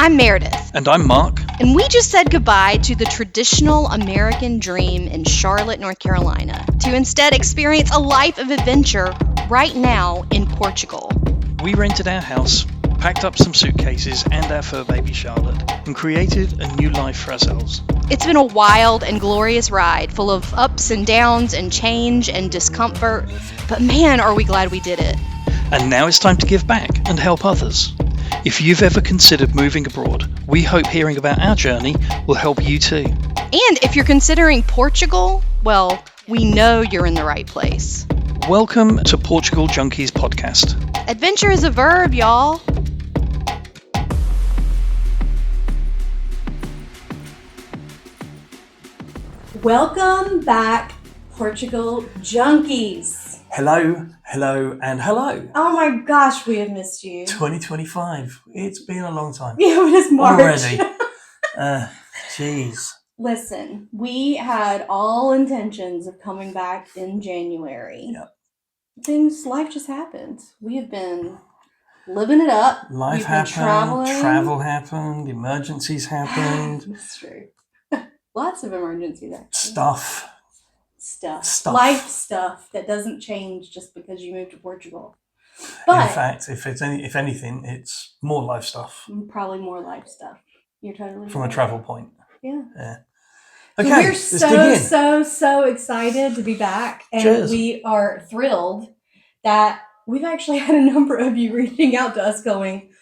I'm Meredith. And I'm Mark. And we just said goodbye to the traditional American dream in Charlotte, North Carolina, to instead experience a life of adventure right now in Portugal. We rented our house, packed up some suitcases and our fur baby Charlotte, and created a new life for ourselves. It's been a wild and glorious ride, full of ups and downs and change and discomfort, but man, are we glad we did it. And now it's time to give back and help others. If you've ever considered moving abroad, we hope hearing about our journey will help you too. And if you're considering Portugal, well, we know you're in the right place. Welcome to Portugal Junkies podcast. Adventure is a verb, y'all. Welcome back, Portugal Junkies. Hello, and hello. Oh my gosh, we have missed you. 2025. It's been a long time. Yeah, it is March. Already. Jeez. Listen, we had all intentions of coming back in January. Yep. Life just happened. We have been living it up. Life We've happened, traveling. travel happened, emergencies happened. That's true. Lots of emergencies, actually. Stuff. Life stuff that doesn't change just because you moved to Portugal. But in fact, if anything, it's more life stuff. Probably more life stuff. You're totally from right. a travel point. Yeah. Okay. So we're so excited to be back, and Cheers. We are thrilled that we've actually had a number of you reaching out to us going,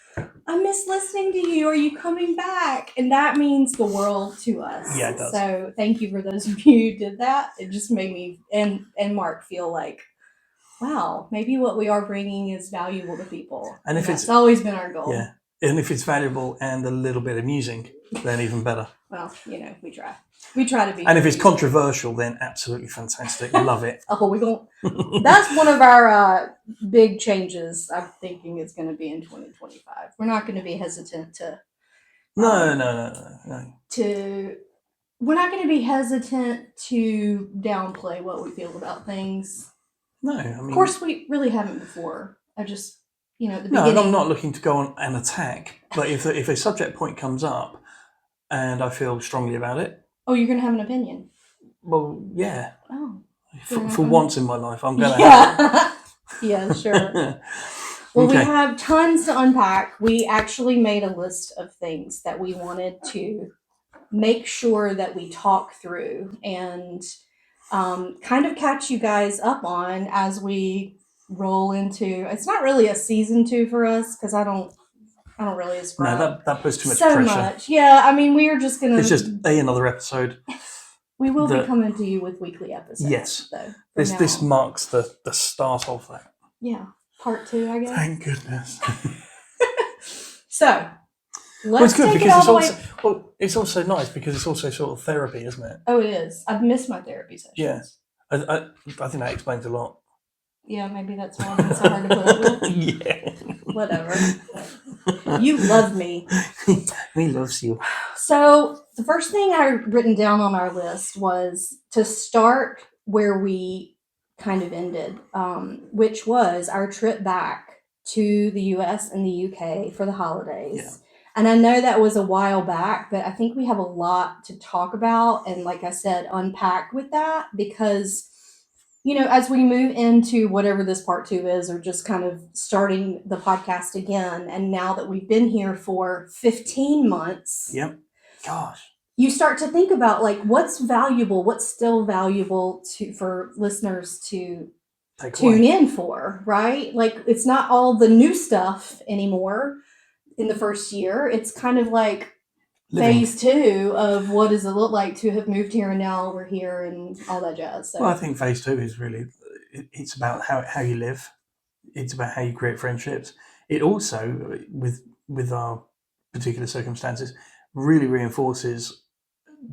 I miss listening to you. Are you coming back? And that means the world to us. Yeah, it does. So thank you for those of you who did that. It just made me and Mark feel like, wow, maybe what we are bringing is valuable to people. And if it's always been our goal. Yeah. And if it's valuable and a little bit amusing, then even better. Well, we try. We try to be. And if it's controversial, then absolutely fantastic. Love it. That's one of our big changes. I'm thinking it's going to be in 2025. We're not going to be hesitant to. No. We're not going to be hesitant to downplay what we feel about things. No, I mean. Of course, we really haven't before. I just, at the No, beginning. I'm not looking to go on an attack. But if a subject point comes up, and I feel strongly about it. Oh, you're going to have an opinion? Well, yeah. Oh. For once in my life, I'm going to have it. Yeah, sure. Well, okay. We have tons to unpack. We actually made a list of things that we wanted to make sure that we talk through and kind of catch you guys up on as we roll into. It's not really a season 2 for us because I don't really ascribe. No, that puts too much so pressure. Much. Yeah, I mean, we are just going to. It's just another episode. We will be coming to you with weekly episodes. Yes. Though, this marks the start of that. Yeah. Part 2, I guess. Thank goodness. So, let's take it all the way. Well, it's also nice because it's also sort of therapy, isn't it? Oh, it is. I've missed my therapy sessions. Yeah. I think that explains a lot. Yeah, maybe that's why it's so hard to put up with. Yeah. Whatever. You love me. Me loves you. So, the first thing I written down on our list was to start where we kind of ended, which was our trip back to the US and the UK for the holidays. Yeah. And I know that was a while back, but I think we have a lot to talk about and, like I said, unpack with that because, as we move into whatever this part 2 is, or just kind of starting the podcast again, and now that we've been here for 15 months. Yep. Gosh. You start to think about what's valuable, what's still valuable for listeners to tune in for, right? It's not all the new stuff anymore in the first year. It's kind of like phase 2 of what does it look like to have moved here and now we're here and all that jazz. So. Well, I think phase 2 is really, it's about how you live. It's about how you create friendships. It also, with our particular circumstances, really reinforces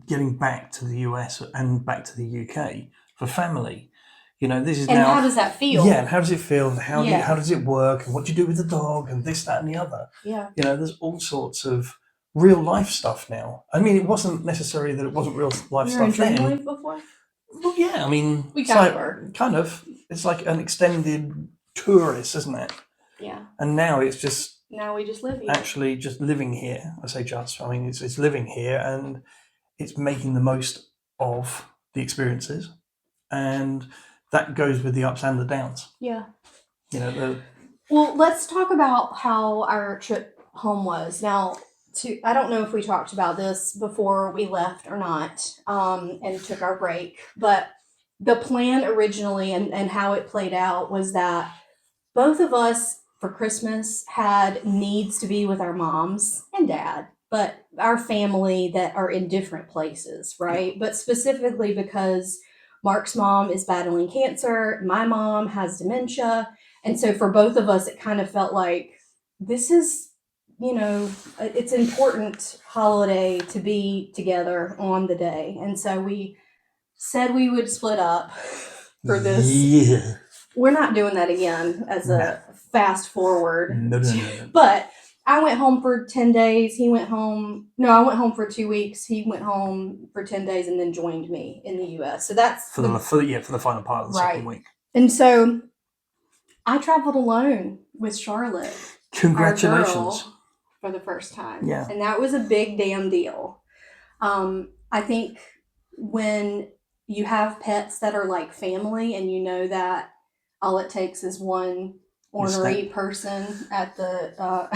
getting back to the US and back to the UK for family. This is and now. How does that feel? Yeah, and how does it feel? And how does it work? And what do you do with the dog? And this, that, and the other. Yeah. There's all sorts of real life stuff now. I mean, it wasn't necessary that it wasn't real life stuff then. You were in family before? Well, yeah. I mean, we kind of were. Kind of. It's like an extended tourist, isn't it? Yeah. And now it's just Now we just live here. Actually, just living here. I say just. I mean, it's living here, and it's making the most of the experiences, and that goes with the ups and the downs. Yeah. Well, let's talk about how our trip home was. Now, I don't know if we talked about this before we left or not, and took our break, but the plan originally and how it played out was that both of us for Christmas had needs to be with our moms and dad, but our family that are in different places, right? But specifically because Mark's mom is battling cancer, my mom has dementia. And so for both of us, it kind of felt like this is, it's an important holiday to be together on the day. And so we said we would split up for this. Yeah. We're not doing that again as a fast forward. No. But I went home for 10 days. He went home. No, I went home for 2 weeks. He went home for 10 days and then joined me in the U.S. So that's for the final part of the second week. And so I traveled alone with Charlotte. Congratulations. Our girl, for the first time. Yeah. And that was a big damn deal. I think when you have pets that are like family and you know that all it takes is one ornery person at the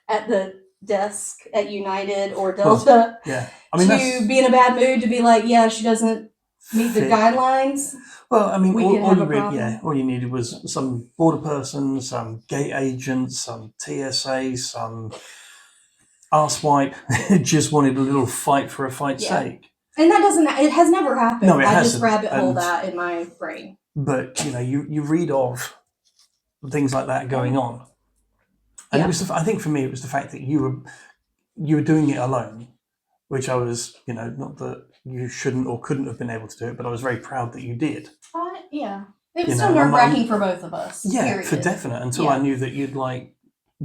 at the desk at United or Delta to be in a bad mood, to be like, yeah, she doesn't meet the guidelines. Well, I mean, all you needed was some border person, some gate agent, some TSA, some arsewipe. Just wanted a little fight for a fight's sake. And it has never happened. No, it hasn't. I just rabbit hole that in my brain. But, you read of things like that going on. And it was, I think for me, it was the fact that you were doing it alone, which I was, not that you shouldn't or couldn't have been able to do it, but I was very proud that you did. Yeah. It was still nerve-wracking for both of us. Yeah, period. For definite, until I knew that you'd,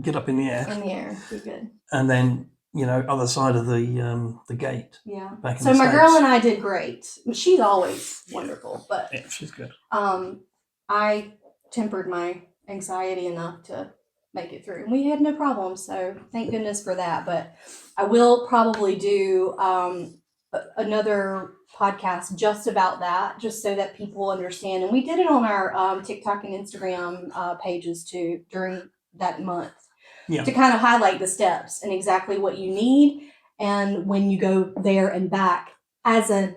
get up in the air. In the air, be good. And then, other side of the gate. Yeah. Back in so the my States. girl and I did great. She's always wonderful, but yeah, she's good. I tempered my anxiety enough to make it through. And we had no problems, so thank goodness for that. But I will probably do another podcast just about that, just so that people understand. And we did it on our TikTok and Instagram pages too during that month to kind of highlight the steps and exactly what you need. And when you go there and back as a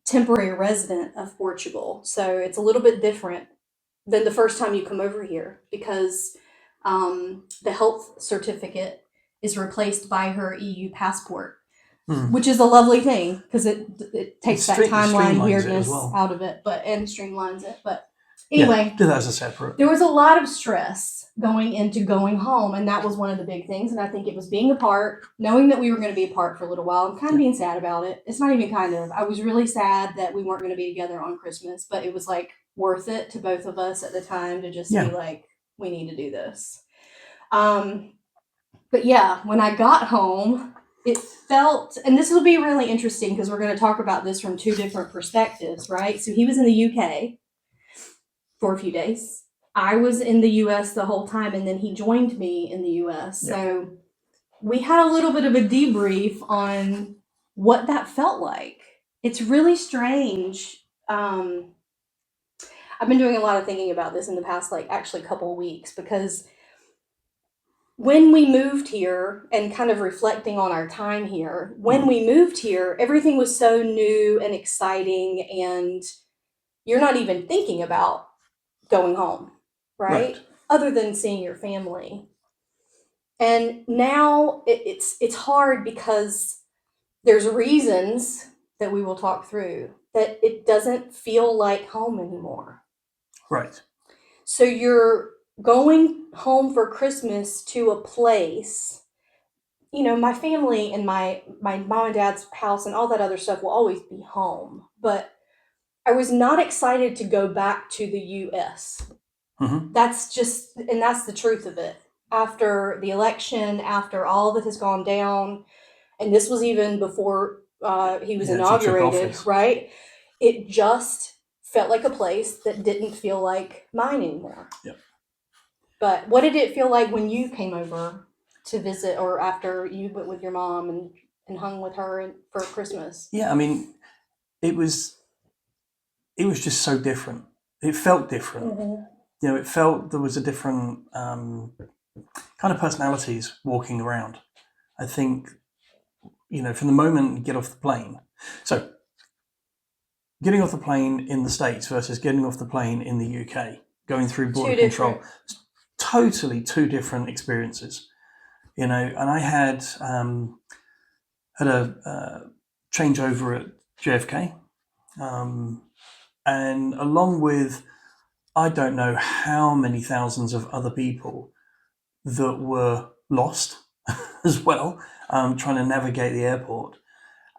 temporary resident of Portugal. So it's a little bit different than the first time you come over here, because the health certificate is replaced by her EU passport, which is a lovely thing because it takes that timeline weirdness out of it, and streamlines it. But anyway, do that as a separate. There was a lot of stress going into going home, and that was one of the big things. And I think it was being apart, knowing that we were going to be apart for a little while, and kind of being sad about it. It's not even kind of. I was really sad that we weren't going to be together on Christmas, but it was worth it to both of us at the time to just be like, we need to do this. But yeah, when I got home, it felt, and this will be really interesting because we're going to talk about this from two different perspectives, right? So he was in the UK for a few days. I was in the US the whole time, and then he joined me in the US. Yeah. So we had a little bit of a debrief on what that felt like. It's really strange. I've been doing a lot of thinking about this in the past, actually couple of weeks, because when we moved here and kind of reflecting on our time here, when we moved here, everything was so new and exciting, and you're not even thinking about going home, right? Other than seeing your family. And now it's hard because there's reasons that we will talk through that it doesn't feel like home anymore. Right. So you're going home for Christmas to a place, my family and my mom and dad's house and all that other stuff will always be home. But I was not excited to go back to the U.S. Mm-hmm. That's the truth of it. After the election, after all that has gone down, and this was even before he was inaugurated, right? It just felt like a place that didn't feel like mine anymore. Yep. But what did it feel like when you came over to visit, or after you went with your mom and hung with her for Christmas? Yeah, I mean, it was just so different. It felt different. You know, it felt there was a different kind of personalities walking around. I think, you know, from the moment you get off the plane. So, getting off the plane in the States versus getting off the plane in the UK, going through border control, totally two different experiences. You know, and I had a changeover at JFK, and along with I don't know how many thousands of other people that were lost as well, trying to navigate the airport,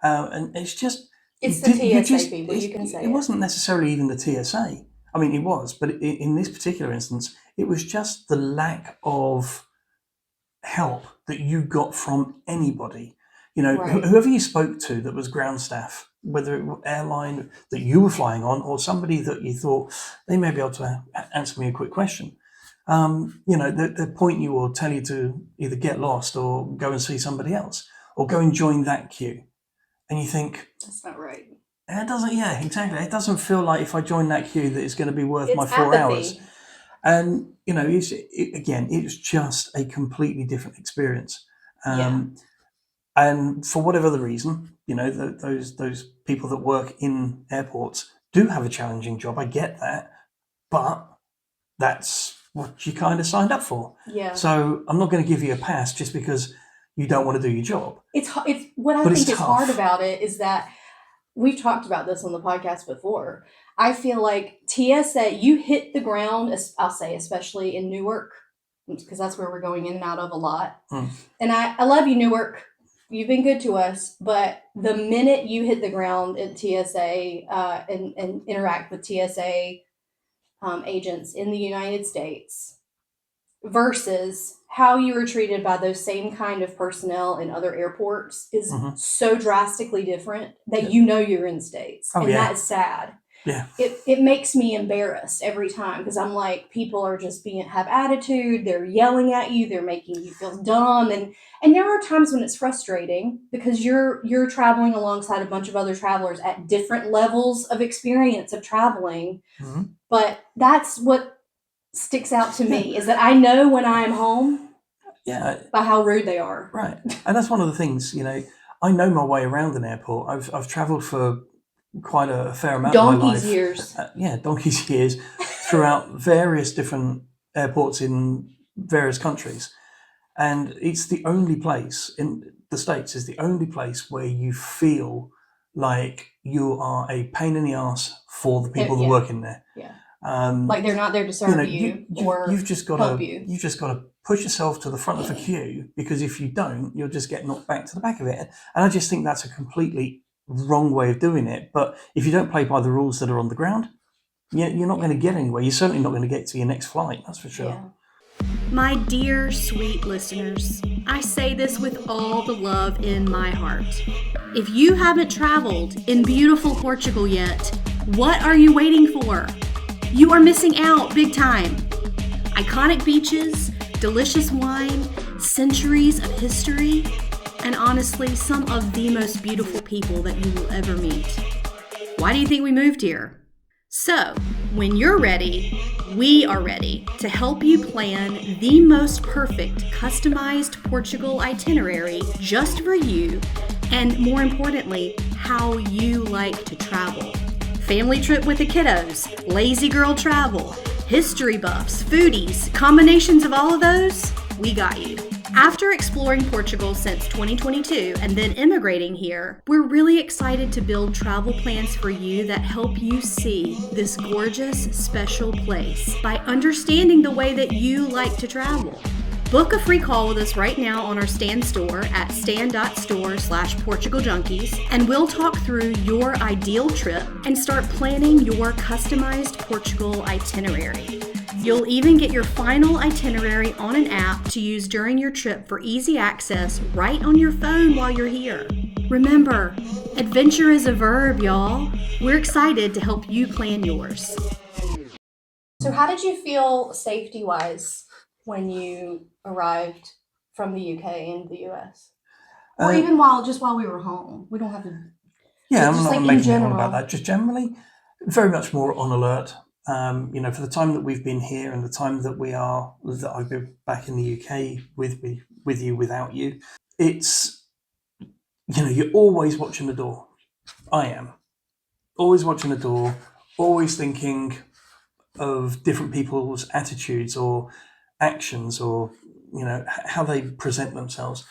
and it's just it's the TSA people. You can say it wasn't necessarily even the TSA. I mean, it was, but in this particular instance, it was just the lack of help that you got from anybody. You know, whoever you spoke to that was ground staff, whether it was airline that you were flying on or somebody that you thought they may be able to answer me a quick question. You know, they point you or tell you to either get lost or go and see somebody else or go and join that queue. And you think, that's not right. It doesn't, yeah, exactly. It doesn't feel like if I join that queue that it's going to be worth my 4 hours. And, you know, it's just a completely different experience. And for whatever the reason, you know, those people that work in airports do have a challenging job. I get that. But that's what you kind of signed up for. Yeah. So I'm not going to give you a pass just because you don't want to do your job. It's what I think is hard about it is that we've talked about this on the podcast before. I feel like TSA, you hit the ground, I'll say, especially in Newark, because that's where we're going in and out of a lot. And I love you, Newark. You've been good to us. But the minute you hit the ground at TSA and interact with TSA agents in the United States versus how you were treated by those same kind of personnel in other airports is so drastically different that you know you're in the States. And that is sad. Yeah. It makes me embarrassed every time because I'm like, people are just have attitude, they're yelling at you, they're making you feel dumb. And there are times when it's frustrating because you're traveling alongside a bunch of other travelers at different levels of experience of traveling. But that's what sticks out to me is that I know when I am home by how rude they are. Right. And that's one of the things, you know, I know my way around an airport. I've traveled for quite a fair amount of my life. Donkey's years throughout various different airports in various countries. And it's the only place in the States is the only place where you feel like you are a pain in the ass for the people that work in there. Yeah. Like they're not there to serve you've just got help you. You've just got to push yourself to the front of the queue because if you don't, you'll just get knocked back to the back of it. And I just think that's a completely wrong way of doing it. But if you don't play by the rules that are on the ground, you're not going to get anywhere. You're certainly not going to get to your next flight. That's for sure. Yeah. My dear, sweet listeners, I say this with all the love in my heart. If you haven't traveled in beautiful Portugal yet, what are you waiting for? You are missing out big time. Iconic beaches, delicious wine, centuries of history, and honestly, some of the most beautiful people that you will ever meet. Why do you think we moved here? So, when you're ready, we are ready to help you plan the most perfect customized Portugal itinerary just for you, and more importantly, how you like to travel. Family trip with the kiddos, lazy girl travel, history buffs, foodies, combinations of all of those, we got you. After exploring Portugal since 2022 and then immigrating here, we're really excited to build travel plans for you that help you see this gorgeous, special place by understanding the way that you like to travel. Book a free call with us right now on our Stan store at stan.store/PortugalJunkies, and we'll talk through your ideal trip and start planning your customized Portugal itinerary. You'll even get your final itinerary on an app to use during your trip for easy access right on your phone while you're here. Remember, adventure is a verb, y'all. We're excited to help you plan yours. So how did you feel safety-wise when you arrived from the UK into the US? Or even while we were home. We don't have to. Yeah, I'm just not like in making it all general. about that. Just generally, very much more on alert. For the time that we've been here and the time that I've been back in the UK with you, without you, it's, you're always watching the door. I am always watching the door, always thinking of different people's attitudes or actions, or how they present themselves.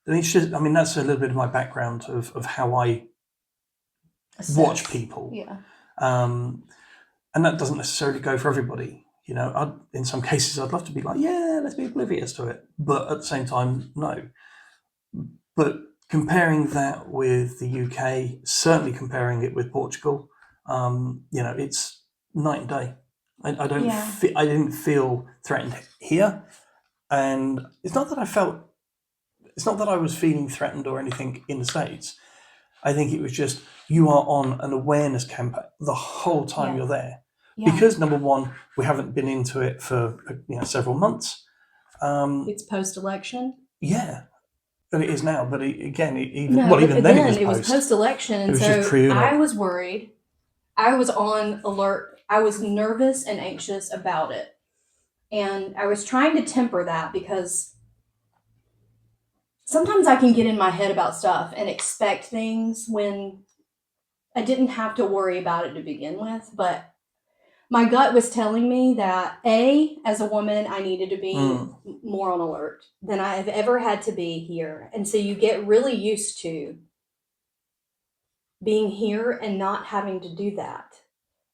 And it's just, that's a little bit of my background of how I watch people. Yeah. And that doesn't necessarily go for everybody. In some cases, I'd love to be like, yeah, let's be oblivious to it. But at the same time, no. But comparing that with the UK, certainly comparing it with Portugal, it's night and day. I don't. Yeah. I didn't feel threatened here, and it's not that I felt. It's not that I was feeling threatened or anything in the States. I think it was just, you are on an awareness campaign the whole time you're there. Yeah. Because number one, we haven't been into it for several months. It's post-election. Yeah, but it is now. But even then then it was post-election, and so I was worried. I was on alert. I was nervous and anxious about it, and I was trying to temper that, because sometimes I can get in my head about stuff and expect things when I didn't have to worry about it to begin with. But my gut was telling me that, as a woman, I needed to be more on alert than I have ever had to be here. And so you get really used to being here and not having to do that.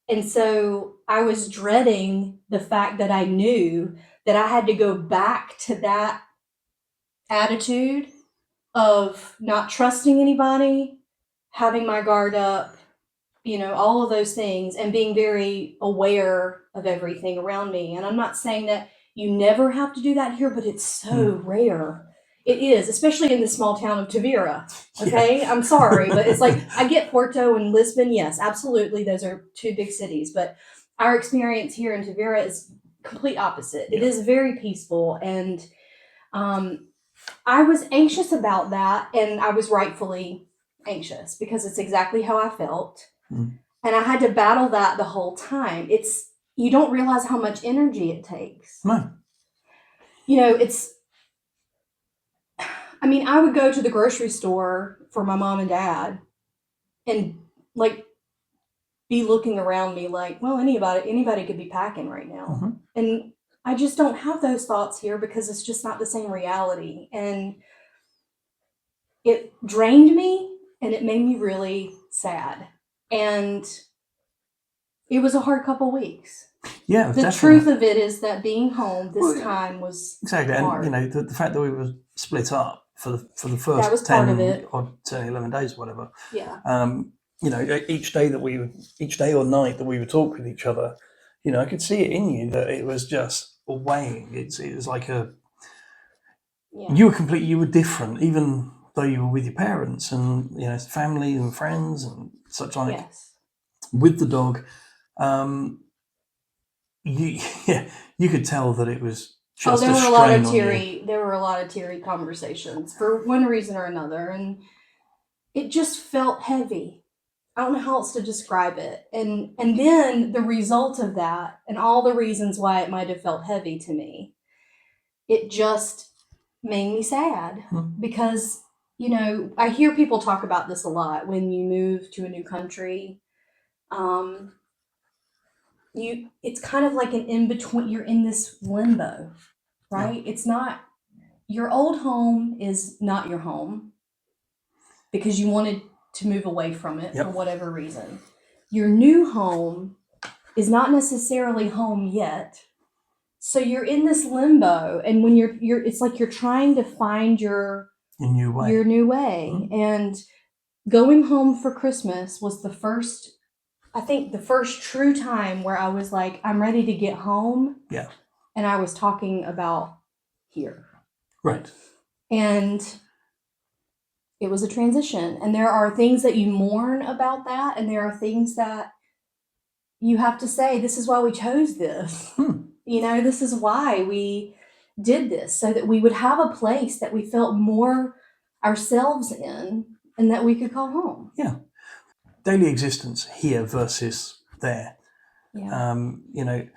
And so I was dreading the fact that I knew that I had to go back to that attitude of not trusting anybody, having my guard up, all of those things, and being very aware of everything around me. And I'm not saying that you never have to do that here, but it's so rare. It is, especially in the small town of Tavira. Okay, yeah. I'm sorry, but it's like, I get Porto and Lisbon. Yes, absolutely. Those are two big cities, but our experience here in Tavira is complete opposite. Yeah. It is very peaceful. And I was anxious about that, and I was rightfully anxious, because it's exactly how I felt. And I had to battle that the whole time. You don't realize how much energy it takes. No. I would go to the grocery store for my mom and dad and be looking around me like, well, anybody could be packing right now. Mm-hmm. And I just don't have those thoughts here, because it's just not the same reality. And it drained me, and it made me really sad. And it was a hard couple weeks. Yeah, the definitely. Truth of it is that being home this time was exactly hard. And the fact that we were split up for the first 10 or 11 days, whatever. Yeah. Each day or night that we would talk with each other, I could see it in you that it was just weighing. It was like you were different, even though you were with your parents and family and friends and such like. Yes. With the dog, you could tell that it was just there were a lot of teary conversations for one reason or another, and it just felt heavy. I don't know how else to describe it. And then the result of that, and all the reasons why it might have felt heavy to me, it just made me sad. Because I hear people talk about this a lot. When you move to a new country, it's kind of like an in-between. You're in this limbo, right? Yeah. It's not, your old home is not your home because you wanted to move away from it for whatever reason. Your new home is not necessarily home yet. So you're in this limbo, and when you're it's like you're trying to find your new way. Mm-hmm. And going home for Christmas was the first true time where I was like, I'm ready to get home. Yeah. And I was talking about here. Right. And it was a transition. And there are things that you mourn about that. And there are things that you have to say, this is why we chose this. This is why we did this so that we would have a place that we felt more ourselves in and that we could call home. Yeah. Daily existence here versus there. Yeah. You know,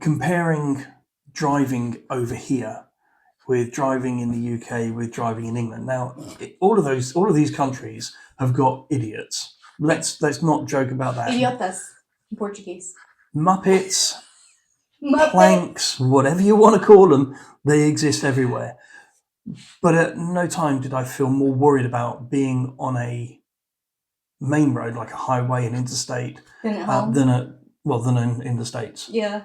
comparing driving over here with driving in the UK with driving in England. Now, all of these countries have got idiots. Let's not joke about that. Idiotas in Portuguese. Muppets, planks, whatever you want to call them, they exist everywhere. But at no time did I feel more worried about being on a main road, like a highway, an interstate, than at home. than in the States. Yeah.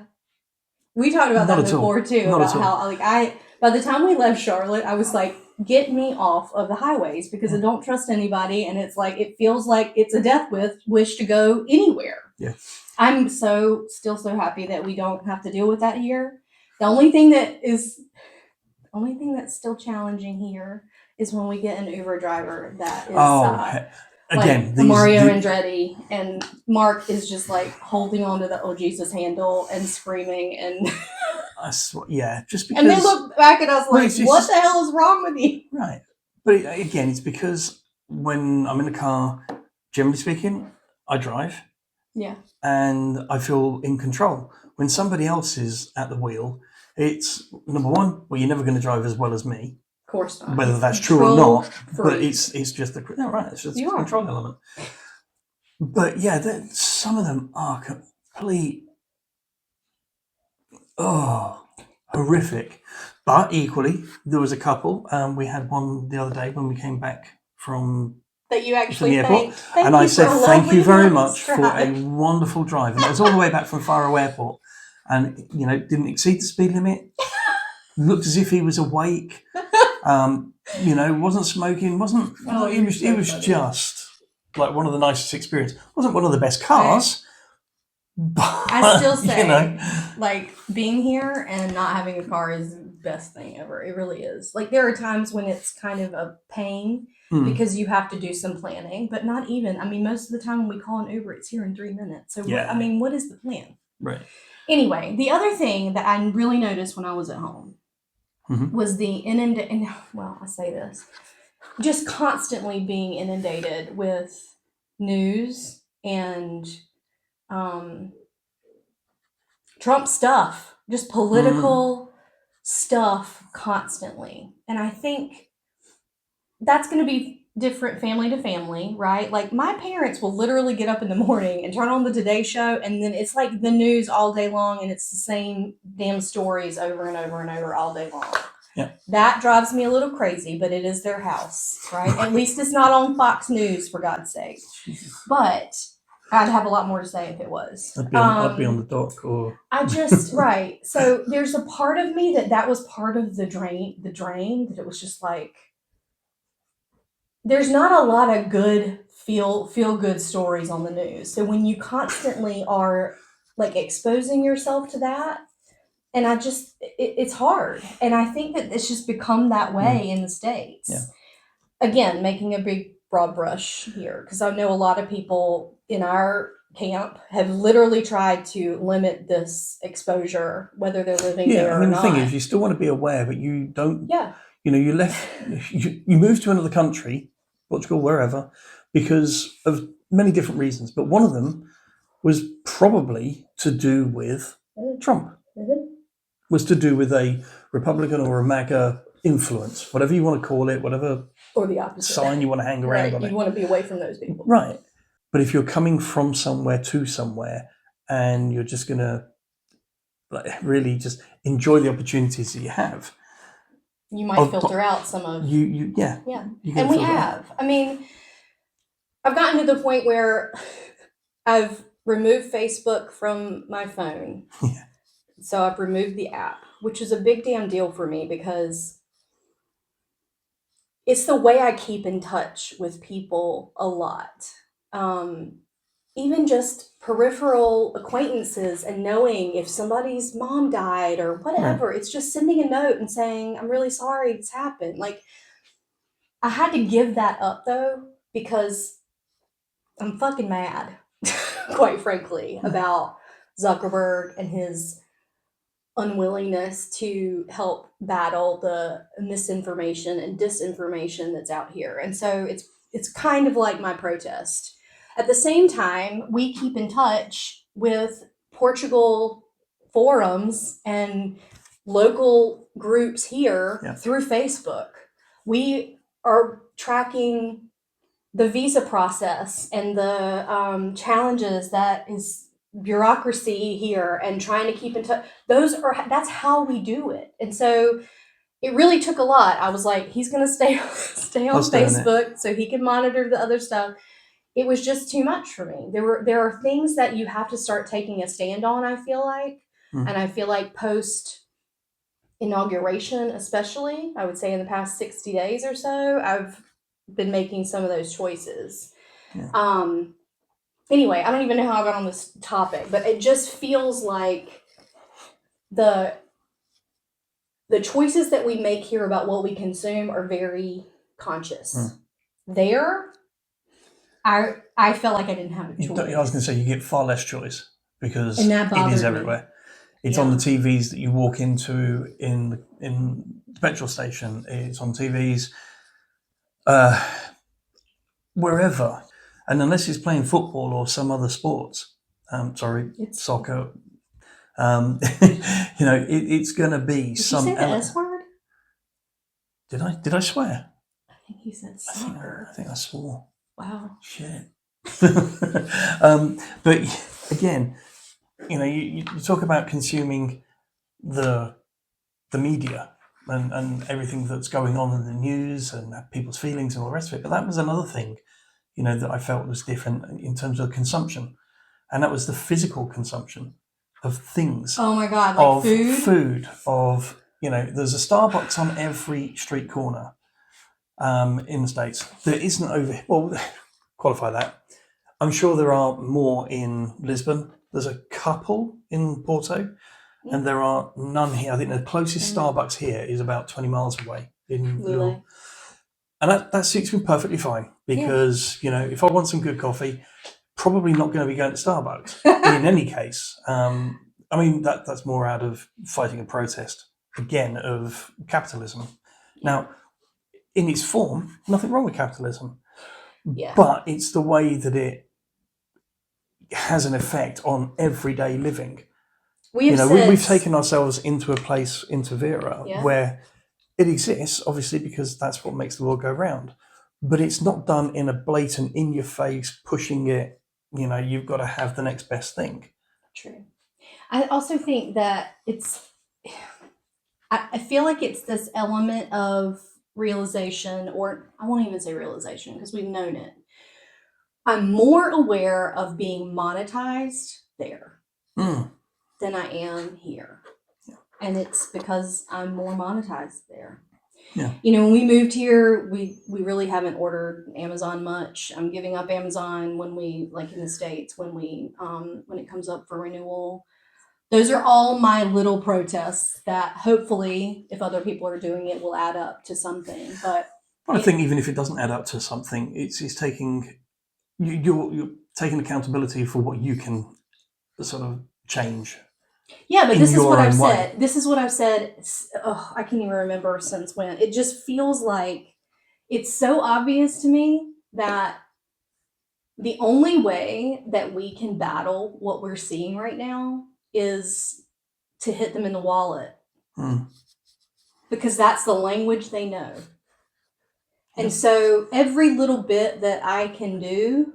We talked about Not that at all. before too, Not about at all. how by the time we left Charlotte, I was like, get me off of the highways because I don't trust anybody, and it's like it feels like it's a death wish to go anywhere. Yeah. I'm still so happy that we don't have to deal with that here. The only thing that's still challenging here is when we get an Uber driver that is again, like Mario Andretti, and Mark is just like holding onto the "Oh Jesus" handle and screaming, and just because. And they look back at us like, it's "What just, the hell is wrong with you?" Right, but again, it's because when I'm in the car, generally speaking, I drive. Yeah. And I feel in control. When somebody else is at the wheel, it's number one, well, you're never going to drive as well as me. Of course not. Whether that's true or not, but it's just the it's just the control element. But yeah, some of them are complete horrific. But equally, there was a couple. We had one the other day when we came back from that you actually the airport, and I said thank you very much for a wonderful drive. And it was all the way back from Faro Airport, and didn't exceed the speed limit. Looked as if he was awake. Wasn't smoking. Wasn't. It was just like one of the nicest experiences. Wasn't one of the best cars. But, I still say, like, being here and not having a car is the best thing ever. It really is. Like, there are times when it's kind of a pain because you have to do some planning, but not even. I mean, most of the time when we call an Uber, it's here in 3 minutes. So, what is the plan? Right. Anyway, the other thing that I really noticed when I was at home was the inundation. Well, I say this, just constantly being inundated with news and Trump stuff, just political stuff constantly. And I think that's going to be different family to family, right? Like my parents will literally get up in the morning and turn on the Today Show, and then it's like the news all day long, and it's the same damn stories over and over and over all day long. Yeah. That drives me a little crazy, but it is their house, right? At least it's not on Fox News, for God's sake. But I'd have a lot more to say if it was. I'd be on the dock, or right. So there's a part of me that was part of the drain, that it was just like, there's not a lot of good feel good stories on the news. So when you constantly are like exposing yourself to that, and it's hard. And I think that it's just become that way in the States. Yeah. Again, making a big broad brush here, because I know a lot of people in our camp have literally tried to limit this exposure, whether they're living there or not. The thing is, you still want to be aware, but you don't. Yeah. You left. You moved to another country, Portugal, wherever, because of many different reasons. But one of them was probably to do with Trump. Mm-hmm. Was to do with a Republican or a MAGA influence, whatever you want to call it, whatever or the opposite sign you want to hang around on it. You want to be away from those people. Right. But if you're coming from somewhere to somewhere and you're just going to really just enjoy the opportunities that you have, you might filter out some of yeah. And we have. I mean, I've gotten to the point where I've removed Facebook from my phone. Yeah. So I've removed the app, which is a big damn deal for me because it's the way I keep in touch with people a lot. Even just peripheral acquaintances and knowing if somebody's mom died or whatever. Right. It's just sending a note and saying, I'm really sorry this happened. Like, I had to give that up, though, because I'm fucking mad, quite frankly, about Zuckerberg and his unwillingness to help battle the misinformation and disinformation that's out here. And so it's kind of like my protest. At the same time, we keep in touch with Portugal forums and local groups here through Facebook. We are tracking the visa process and the challenges that is bureaucracy here and trying to keep in touch. That's how we do it. And so it really took a lot. I was like, he's going to stay on Facebook so he can monitor the other stuff. It was just too much for me. There are things that you have to start taking a stand on, I feel like. And I feel like post inauguration, especially, I would say in the past 60 days or so, I've been making some of those choices. Anyway, I don't even know how I got on this topic, but it just feels like the choices that we make here about what we consume are very conscious. There, I felt like I didn't have a choice. I was going to say, you get far less choice because it is everywhere. It's on the TVs that you walk into in the petrol station. It's on TVs wherever. And unless it's playing football or some other sports, soccer, it's going to be Did some. Did you say the S word? Did I swear? I think he said soccer. I think I swore. Wow. Shit. But again, you talk about consuming the media and everything that's going on in the news and people's feelings and all the rest of it. But that was another thing, that I felt was different in terms of consumption. And that was the physical consumption of things. Oh my God, like food, there's a Starbucks on every street corner in the States. There isn't qualify that. I'm sure there are more in Lisbon. There's a couple in Porto, and there are none here. I think the closest Starbucks here is about 20 miles away in Lille. And that suits me perfectly fine because, if I want some good coffee, probably not going to be going to Starbucks in any case. That's more out of fighting a protest, again, of capitalism. Now, in its form, nothing wrong with capitalism. Yeah. But it's the way that it has an effect on everyday living. We've taken ourselves into a place, into Vera, where it exists, obviously, because that's what makes the world go round. But it's not done in a blatant, in-your-face, pushing it, you've got to have the next best thing. True. I also think that I feel like it's this element of realization, or I won't even say realization because we've known it. I'm more aware of being monetized there than I am here. And it's because I'm more monetized there. Yeah. When we moved here, we really haven't ordered Amazon much. I'm giving up Amazon when we, like in the States, when it comes up for renewal. Those are all my little protests that hopefully, if other people are doing it, will add up to something. But I think even if it doesn't add up to something, it's taking you're taking accountability for what you can sort of change. Yeah, but this is what I've said. This is what I've said. I can't even remember since when. It just feels like it's so obvious to me that the only way that we can battle what we're seeing right now is to hit them in the wallet. Because that's the language they know. And so every little bit that I can do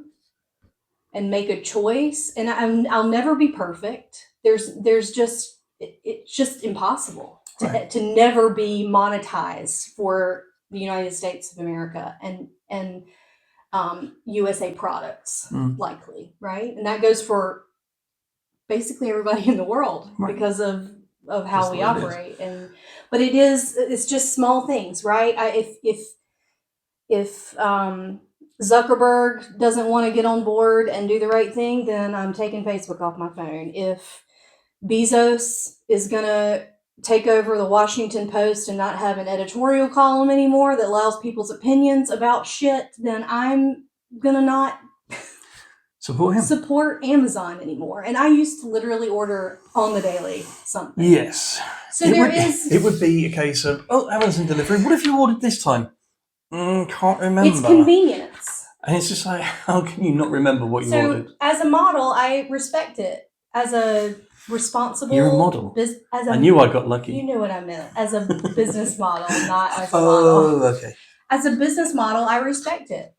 and make a choice, and I'll never be perfect. It's just impossible to never be monetized for the United States of America and USA products, likely, right? And that goes for basically everybody in the world because of how we operate. But it's just small things, right? If Zuckerberg doesn't want to get on board and do the right thing, then I'm taking Facebook off my phone. If Bezos is going to take over the Washington Post and not have an editorial column anymore that allows people's opinions about shit, then I'm going to not support Amazon anymore. And I used to literally order on the daily something. Yes. So it would be a case of, Amazon delivery. What have you ordered this time? Can't remember. It's convenience. And it's just like, how can you not remember what you ordered? As a model, I respect it. As a responsible... You're a model. I knew I got lucky. You knew what I meant. As a business model, not as a model. Oh, okay. As a business model, I respect it.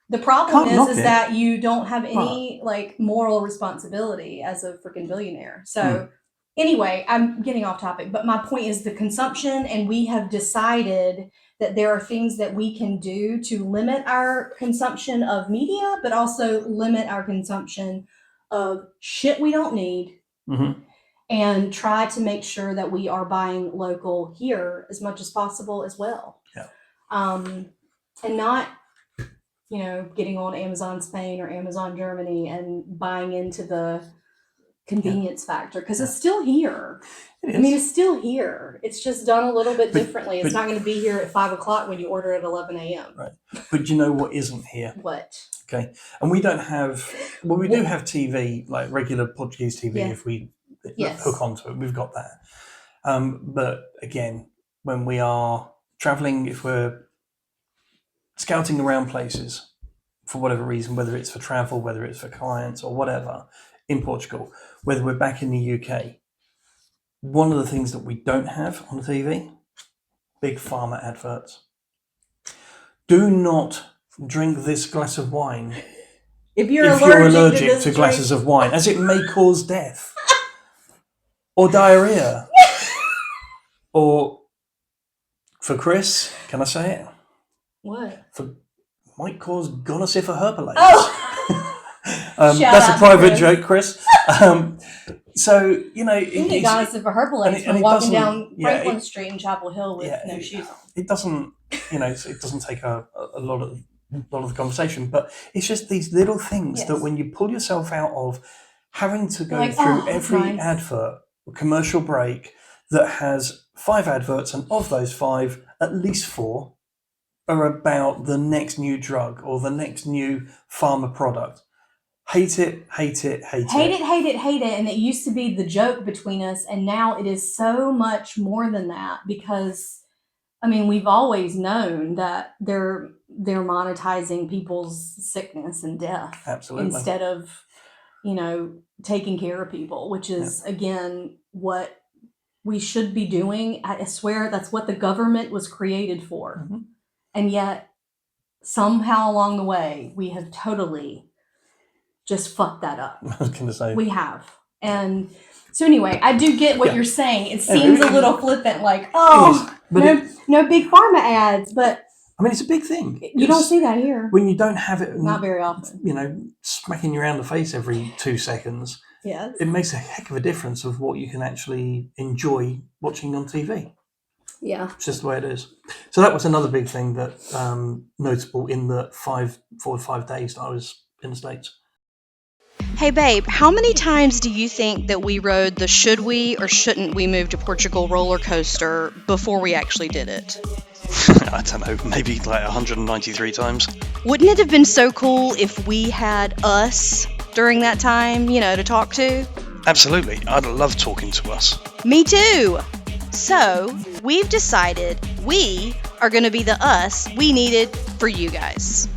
The problem is that you don't have any moral responsibility as a freaking billionaire. So anyway, I'm getting off topic, but my point is the consumption, and we have decided that there are things that we can do to limit our consumption of media, but also limit our consumption of shit we don't need, and try to make sure that we are buying local here as much as possible as well. Yeah. And not, getting on Amazon Spain or Amazon Germany and buying into the convenience factor, because it's still here. It's still here. It's just done a little bit differently. It's not going to be here at 5 o'clock when you order at 11 a.m. Right. But you know what isn't here? What? Okay. And we don't have, we do have TV, like regular Portuguese TV, if we hook onto it. We've got that. But again, when we are traveling, if we're scouting around places for whatever reason, whether it's for travel, whether it's for clients or whatever, in Portugal, whether we're back in the UK, one of the things that we don't have on the TV, big pharma adverts. Do not drink this glass of wine if you're allergic to glasses of wine, as it may cause death or diarrhea. Or for Chris, can I say it? What? Might cause gonorrhea for Herbalife. Oh! That's a private joke, Chris. So, you get gonorrhea for Herbalife from walking down Franklin Street in Chapel Hill with no shoes on. It doesn't, it doesn't take a lot of the conversation, but it's just these little things that when you pull yourself out of having to go through every advert, commercial break that has 5 adverts, and of those 5, at least 4 are about the next new drug or the next new pharma product. Hate it, hate it, hate it. Hate it, hate it, hate it. And it used to be the joke between us, and now it is so much more than that, because we've always known that they're monetizing people's sickness and death. Absolutely. Instead of, taking care of people, which is again what we should be doing. I swear that's what the government was created for. And yet somehow along the way we have totally just fucked that up. I was going to say. We have. And so anyway, I do get what you're saying. It seems a little flippant, like, no big pharma ads, but it's a big thing. You don't see that here. When you don't have it, not very often. Smacking you around the face every 2 seconds. Yes. It makes a heck of a difference of what you can actually enjoy watching on TV. Yeah. It's just the way it is. So that was another big thing that notable in the 4 or 5 days that I was in the States. Hey babe, how many times do you think that we rode the should we or shouldn't we move to Portugal roller coaster before we actually did it? I don't know, maybe like 193 times. Wouldn't it have been so cool if we had us during that time, to talk to? Absolutely, I'd love talking to us. Me too! So, we've decided we are going to be the us we needed for you guys.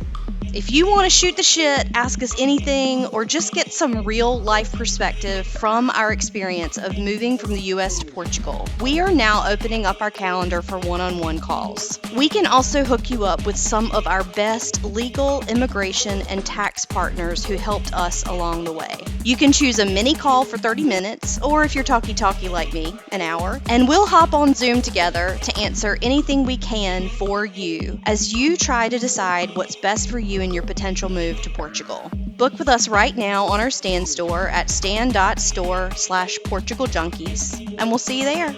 If you want to shoot the shit, ask us anything, or just get some real life perspective from our experience of moving from the US to Portugal, we are now opening up our calendar for one-on-one calls. We can also hook you up with some of our best legal, immigration, and tax partners who helped us along the way. You can choose a mini call for 30 minutes, or if you're talky-talky like me, an hour, and we'll hop on Zoom together to answer anything we can for you as you try to decide what's best for you in your potential move to Portugal. Book with us right now on our Stan store at stan.store/Portugal Junkies, and we'll see you there.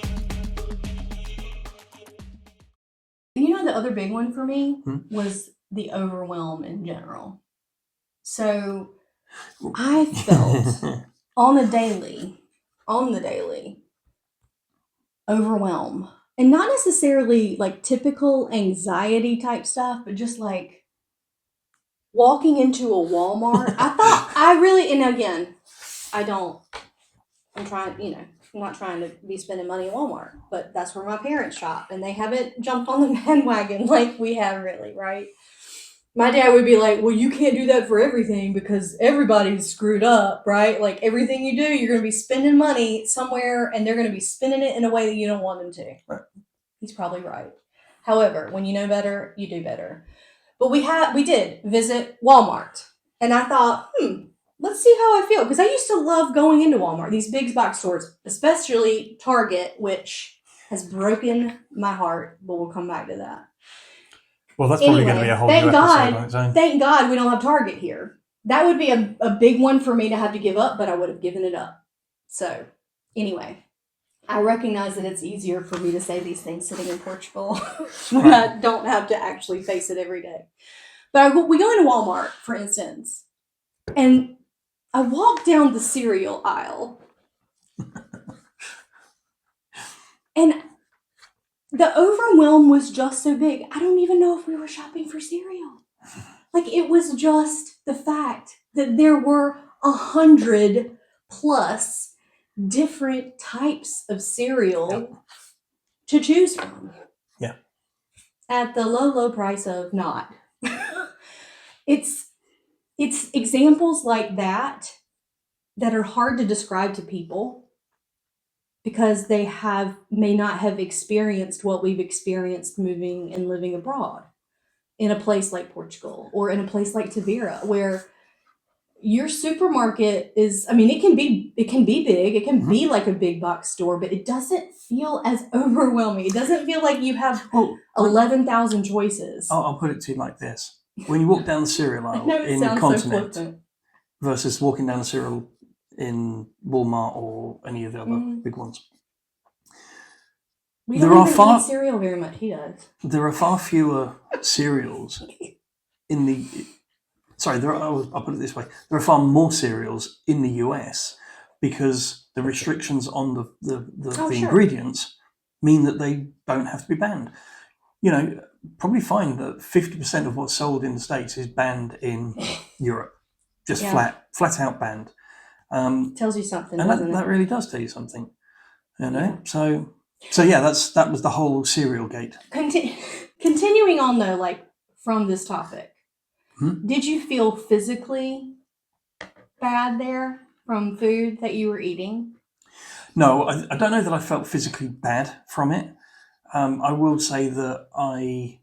The other big one for me was the overwhelm in general. So I felt on the daily, overwhelm. And not necessarily like typical anxiety type stuff, but just like walking into a Walmart, I thought I really, and again, I'm trying, I'm not trying to be spending money at Walmart, but that's where my parents shop, and they haven't jumped on the bandwagon like we have really, right? My dad would be like, well, you can't do that for everything because everybody's screwed up, right? Like everything you do, you're going to be spending money somewhere and they're going to be spending it in a way that you don't want them to. Right. He's probably right. However, when you know better, you do better. But we did visit Walmart, and I thought, let's see how I feel, because I used to love going into Walmart, these big box stores, especially Target, which has broken my heart, but we'll come back to that. Well, that's probably going to be a whole new episode on its own. Thank God we don't have Target here. That would be a big one for me to have to give up, but I would have given it up. So, anyway, I recognize that it's easier for me to say these things sitting in Portugal when I don't have to actually face it every day. But we go into Walmart, for instance, and I walk down the cereal aisle, and the overwhelm was just so big. I don't even know if we were shopping for cereal. Like, it was just the fact that there were 100+ different types of cereal to choose from. Yeah. At the low price of not. It's examples like that are hard to describe to people because they may not have experienced what we've experienced moving and living abroad in a place like Portugal or in a place like Tavira, where your supermarket is, it can be big, it can be like a big box store, but it doesn't feel as overwhelming. It doesn't feel like you have 11,000 choices. I'll put it to you like this. When you walk down the cereal aisle in the continent versus walking down the cereal in Walmart or any of the other big ones. We don't even eat cereal very much. He does. There are far fewer cereals in the... Sorry, I'll put it this way. There are far more cereals in the US because the restrictions on the ingredients mean that they don't have to be banned. Probably find that 50% of what's sold in the States is banned in Europe. Just flat out banned. Tells you something, and doesn't it? That really does tell you something. Yeah. So yeah, that was the whole cereal gate. Continuing on though, like from this topic, did you feel physically bad there from food that you were eating? No, I don't know that I felt physically bad from it. I will say that I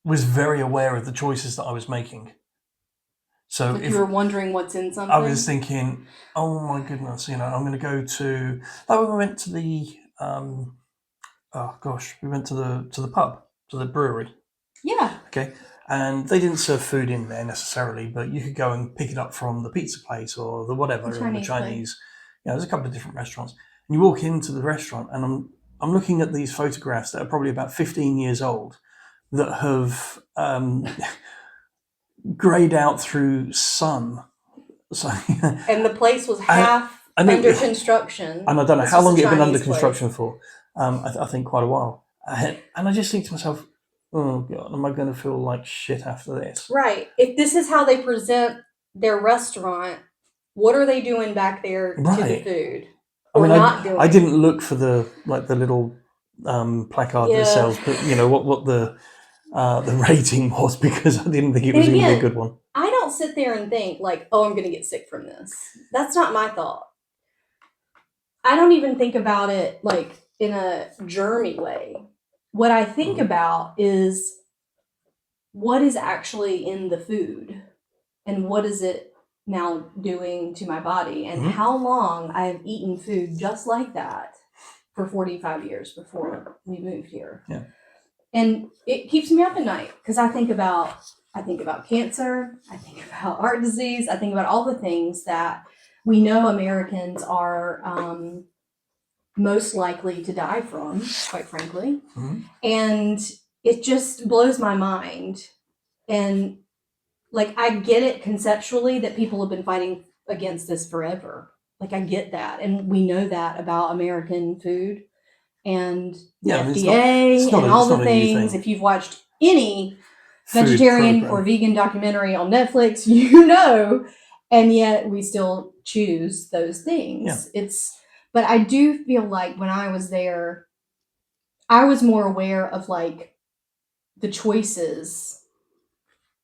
was very aware of the choices that I was making. So if you were wondering what's in something, I was thinking, oh my goodness, I'm going to go to. Like when we went to the, we went to the pub, to the brewery. Yeah. Okay, and they didn't serve food in there necessarily, but you could go and pick it up from the pizza place or the whatever, the Chinese. There's a couple of different restaurants, and you walk into the restaurant, and I'm looking at these photographs that are probably about 15 years old, that have. Grayed out through sun. So, and the place was half under construction. And I don't know how long it had been under construction for. I think quite a while. And I just think to myself, oh God, am I going to feel like shit after this? Right. If this is how they present their restaurant, what are they doing back there to the food? Or not doing? I didn't look for the little placard that sells, but what the rating was, because I didn't think it was going to be a good one. I don't sit there and think like, oh, I'm going to get sick from this. That's not my thought. I don't even think about it like in a germy way. What I think about is what is actually in the food and what is it now doing to my body, and how long I have eaten food just like that for 45 years before we moved here. Yeah. And it keeps me up at night because I think about cancer, I think about heart disease, I think about all the things that we know Americans are most likely to die from, quite frankly. And it just blows my mind. And like, I get it conceptually that people have been fighting against this forever. Like, I get that. And we know that about American food. And the FDA and all the things. If you've watched any Food vegetarian program. or vegan documentary on Netflix, you know, and yet we still choose those things. But I do feel like when I was there, I was more aware of like the choices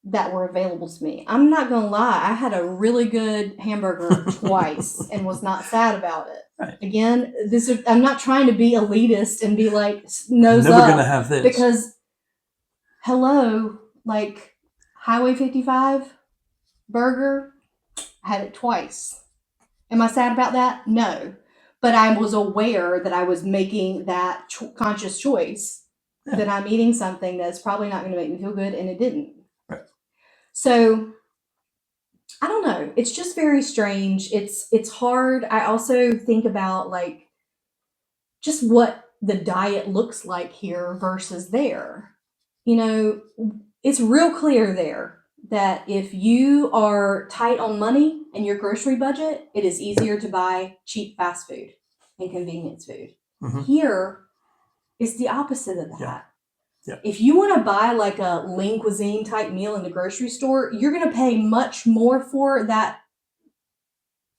that were available to me. I'm not gonna lie, I had a really good hamburger twice and was not sad about it. Right. Again, I'm not trying to be elitist and be like nose Never up, gonna have this because hello, like Highway 55 burger, I had it twice. Am I sad about that? No, but I was aware that I was making that conscious choice, that I'm eating something that's probably not going to make me feel good, and it didn't. Right. So I don't know. It's just very strange. It's hard. I also think about like just what the diet looks like here versus there. You know, it's real clear there that if you are tight on money and your grocery budget, it is easier to buy cheap fast food and convenience food. Mm-hmm. Here, it's the opposite of that. Yeah. Yeah. If you want to buy like a lean cuisine type meal in the grocery store, you're going to pay much more for that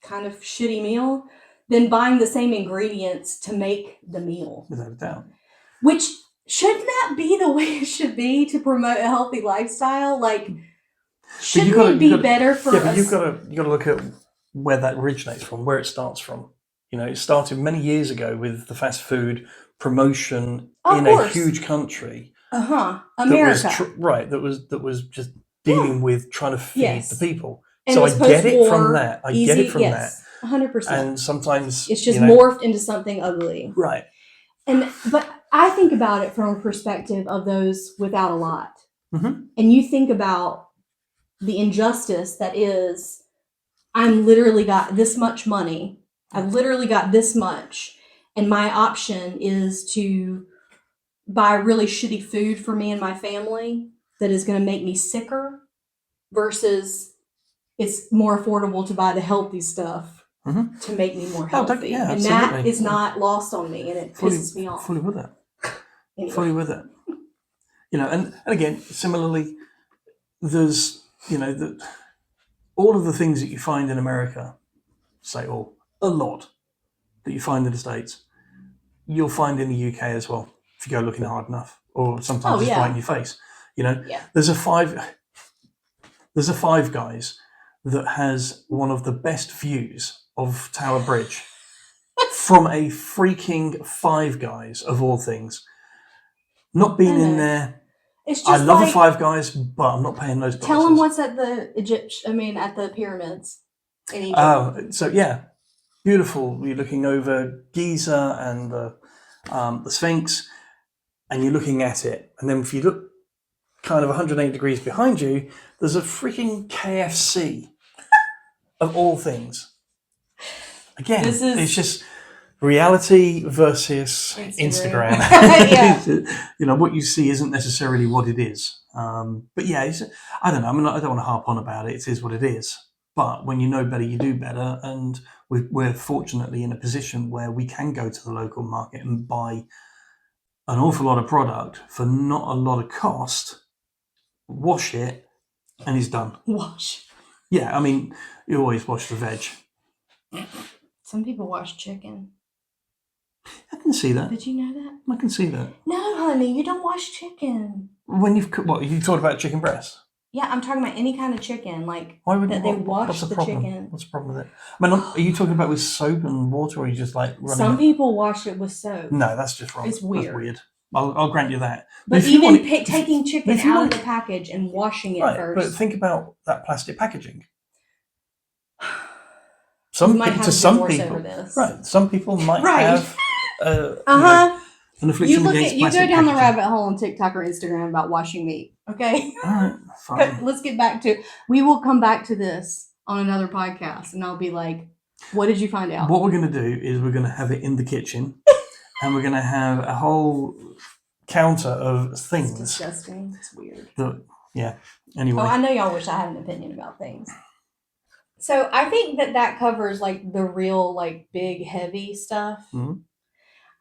kind of shitty meal than buying the same ingredients to make the meal. Without a doubt. Which, shouldn't that be the way it should be to promote a healthy lifestyle? Like, shouldn't it be better for us? But you've got to look at where that originates from, where it starts from. You know, it started many years ago with the fast food promotion in a huge country. America. That was just dealing with trying to feed the people. And so I get it from that. Get it from that. 100%. And sometimes it's just morphed into something ugly. Right. But I think about it from a perspective of those without a lot. Mm-hmm. And you think about the injustice that is, I'm literally got this much money. I've literally got this much. And my option is to buy really shitty food for me and my family that is going to make me sicker, versus it's more affordable to buy the healthy stuff to make me more healthy. And absolutely. that is not lost on me, and it pisses me off. Fully with it. Anyway. Fully with it. You know, and again, similarly, there's, you know, all of the things that you find in America, or a lot that you find in the States, you'll find in the UK as well, if you go looking hard enough, or sometimes it's right in your face. You know, there's a Five Guys that has one of the best views of Tower Bridge from a freaking Five Guys of all things. Not being in there. It's just I love the Five Guys, but I'm not paying those prices. Tell them what's at the at the pyramids in Egypt. Oh, so yeah, beautiful. You're looking over Giza and the Sphinx, and you're looking at it. And then if you look kind of 180 degrees behind you, there's a freaking KFC of all things. Again, it's just reality versus Instagram. You know, what you see isn't necessarily what it is. But yeah, I don't know. I mean, I don't want to harp on about it. It is what it is. But when you know better, you do better. And we're fortunately in a position where we can go to the local market and buy an awful lot of product for not a lot of cost, wash it, and it's done. Wash. Yeah, I mean, you always wash the veg. Some people wash chicken. I can see that. Did you know that? I can see that. No, honey, you don't wash chicken. When you've cooked, what, you talked about chicken breast? Yeah, I'm talking about any kind of chicken, like why would that they wash the problem? chicken. What's the problem with it? I mean, are you talking about with soap and water, or are you just like running Some people wash it with soap. No, that's just wrong. It's weird. That's weird. I'll grant you that. But even taking chicken out of the package and washing it first. But think about that plastic packaging. Some people might have an affliction against you go down packaging. the rabbit hole on TikTok or Instagram about washing meat. Okay. All right, fine. Let's get back to. We will come back to this on another podcast, and I'll be like, "What did you find out?" What we're going to do is we're going to have it in the kitchen, and we're going to have a whole counter of things. It's disgusting. It's weird. Anyway. Oh, I know y'all wish I had an opinion about things. So I think that covers like the real like big heavy stuff. Mm-hmm.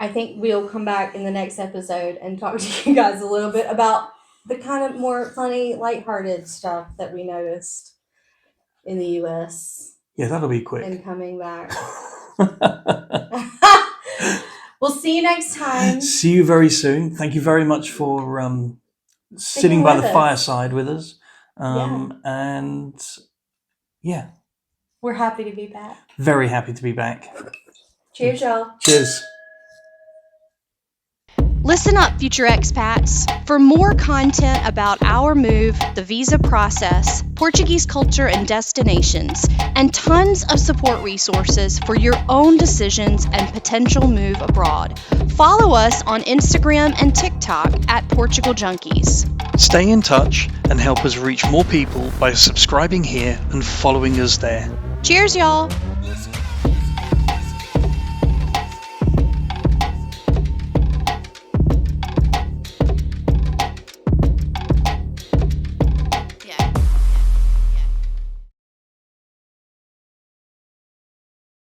I think we'll come back in the next episode and talk to you guys a little bit about the kind of more funny, lighthearted stuff that we noticed in the U.S. Yeah, that'll be quick. And coming back. We'll see you next time. See you very soon. Thank you very much for sitting by the fireside with us. And yeah. We're happy to be back. Very happy to be back. Cheers, y'all. Cheers. Listen up, future expats. For more content about our move, the visa process, Portuguese culture and destinations, and tons of support resources for your own decisions and potential move abroad, follow us on Instagram and TikTok at Portugal Junkies. Stay in touch and help us reach more people by subscribing here and following us there. Cheers, y'all!